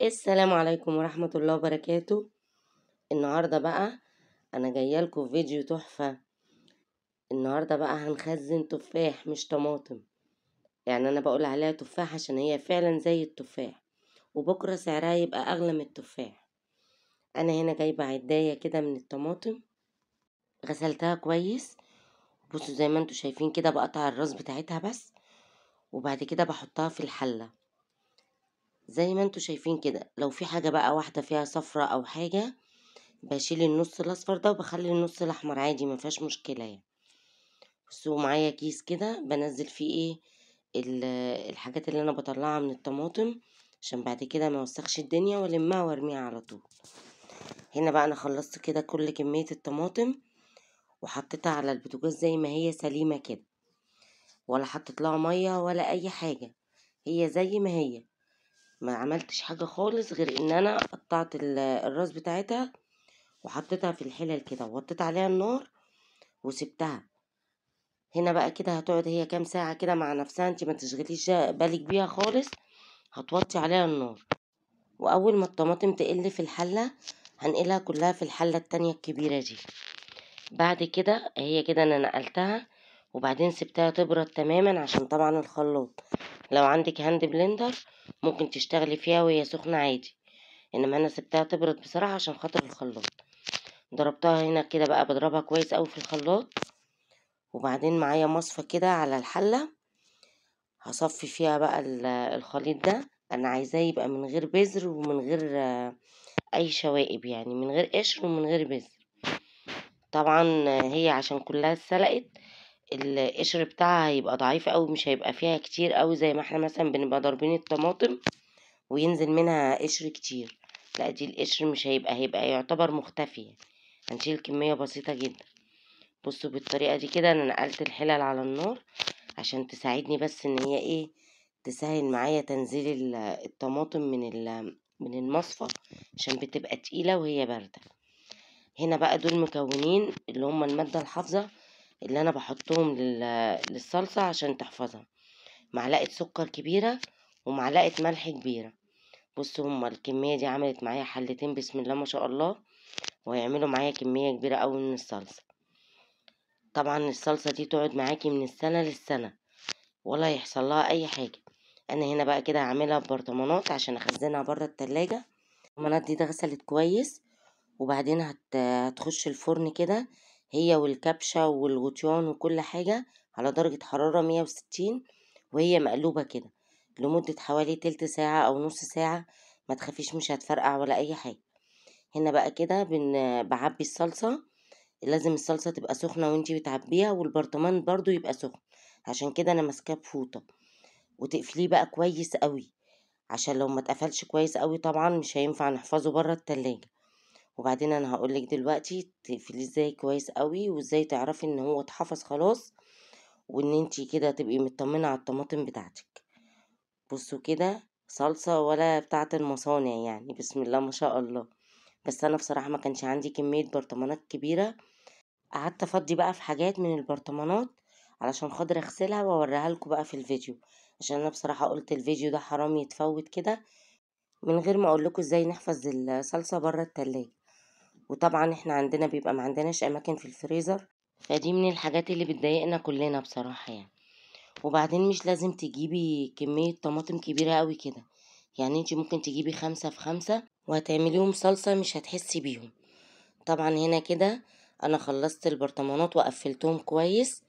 السلام عليكم ورحمة الله وبركاته. النهاردة بقى أنا جاية لكم فيديو تحفة. النهاردة بقى هنخزن تفاح مش طماطم، يعني أنا بقول عليها تفاح عشان هي فعلا زي التفاح، وبكرة سعرها يبقى أغلى من التفاح. أنا هنا جايبة عداية كده من الطماطم، غسلتها كويس. بصوا زي ما انتوا شايفين كده، بقطع الراس بتاعتها بس، وبعد كده بحطها في الحلة زي ما انتوا شايفين كده. لو في حاجة بقى واحدة فيها صفرة أو حاجة بشيل النص الاصفر ده وبخلي النص الاحمر عادي، ما فيهاش مشكله يعني. بصوا معايا كيس كده بنزل فيه الحاجات اللي انا بطلعها من الطماطم، عشان بعد كده ما اوسخش الدنيا والمها وارميها على طول. هنا بقى انا خلصت كده كل كميه الطماطم وحطيتها على البوتاجاز زي ما هي سليمه كده، ولا حطيت لها ميه ولا اي حاجه، هي زي ما هي. ما عملتش حاجه خالص غير ان انا قطعت الراس بتاعتها وحطيتها في الحلل كده ووطيت عليها النار وسبتها. هنا بقى كده هتقعد هي كام ساعة كده مع نفسها، انت ما تشغليش بالك بيها خالص. هتوطي عليها النار، واول ما الطماطم تقل في الحلة هنقلها كلها في الحلة التانية الكبيرة دي. بعد كده هي كده انا نقلتها، وبعدين سبتها تبرد تماما عشان طبعا الخلاط. لو عندك هاند بلندر ممكن تشتغلي فيها وهي سخنة عادي، انما انا سبتها تبرد بصراحة عشان خاطر الخلاط. ضربتها هنا كده بقى، بضربها كويس اوي في الخلاط. وبعدين معايا مصفى كده على الحلة، هصفي فيها بقى الخليط ده. انا عايزاه يبقى من غير بذر ومن غير اي شوائب، يعني من غير قشر ومن غير بذر. طبعا هي عشان كلها اتسلقت، القشر بتاعها هيبقى ضعيف قوي، مش هيبقى فيها كتير قوي زي ما احنا مثلا بنبقى ضاربين الطماطم وينزل منها قشر كتير. لا دي القشر مش هيبقى يعتبر مختفي، هنشيل كمية بسيطة جدا. بصوا بالطريقة دي كده انا نقلت الحلل على النار عشان تساعدني، بس ان هي تسهل معايا تنزيل الطماطم من المصفى، عشان بتبقى تقيلة وهي باردة. هنا بقى دول مكونين اللي هم المادة الحافظة اللي انا بحطهم للصلصة عشان تحفظها. معلقة سكر كبيرة ومعلقة ملح كبيرة. بصوا هما الكمية دي عملت معايا حلتين بسم الله ما شاء الله، وهيعملوا معايا كمية كبيرة قوي من الصلصة. طبعا الصلصة دي تقعد معاكي من السنة للسنة ولا يحصل لها اي حاجة. انا هنا بقى كده هعملها ببرطمانات عشان اخزنها بره التلاجة. البرطمانات دي اتغسلت كويس، وبعدين هتخش الفرن كده هي والكبشة والغطيان وكل حاجة على درجة حرارة 160، وهي مقلوبة كده لمدة حوالي تلت ساعة او نص ساعة. ما تخافيش مش هتفرقع ولا اي حاجة. هنا بقى كده بعبي الصلصة. لازم الصلصة تبقى سخنة وانتي بتعبيها، والبرطمان برضو يبقى سخن، عشان كده انا ماسكاه بفوطة. وتقفليه بقى كويس قوي، عشان لو ما اتقفلش كويس قوي طبعا مش هينفع نحفظه بره التلاجة. وبعدين انا هقولك دلوقتي تقفليه ازاي كويس قوي، وازاي تعرفي ان هو اتحفظ خلاص، وان انتي كده تبقي مطمنة على الطماطم بتاعتك. بصوا كده صلصة ولا بتاعة المصانع، يعني بسم الله ما شاء الله. بس انا بصراحة ما كانش عندي كمية برطمانات كبيرة، قعدت افضي بقى في حاجات من البرطمانات علشان خاطر اغسلها واوريها لكم بقى في الفيديو، عشان انا بصراحة قلت الفيديو ده حرام يتفوت كده من غير ما اقول لكم ازاي نحفظ الصلصة بره التلاجة. وطبعا احنا عندنا بيبقى ما عندناش اماكن في الفريزر، فدي من الحاجات اللي بتضايقنا كلنا بصراحة يعني. وبعدين مش لازم تجيبي كمية طماطم كبيرة قوي كده، يعني انتي ممكن تجيبي 5 في 5 وهتعمليهم صلصة مش هتحسي بيهم. طبعا هنا كده انا خلصت البرطمانات وقفلتهم كويس.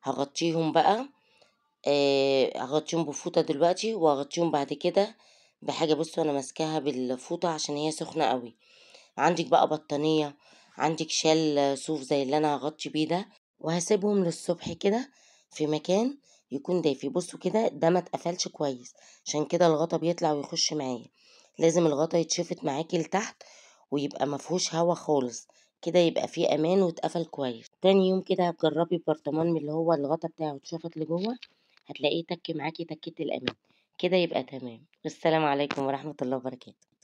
هغطيهم بقى، هغطيهم بفوطة دلوقتي، وهغطيهم بعد كده بحاجة. بصوا انا ماسكاها بالفوطة عشان هي سخنة قوي. عندك بقى بطانية، عندك شال صوف زي اللي انا هغطي بيه ده، وهسيبهم للصبح كده في مكان يكون دافي. بصوا كده ده ما اتقفلش كويس، عشان كده الغطا بيطلع ويخش معايا. لازم الغطا يتشفط معاكي لتحت ويبقى مفهوش هوا خالص، كده يبقى فيه امان واتقفل كويس. تاني يوم كده هتجربي برطمان من اللي هو الغطا بتاعه اتشفط لجوه، هتلاقيه تك معاكي تكة الامان كده، يبقى تمام. والسلام عليكم ورحمة الله وبركاته.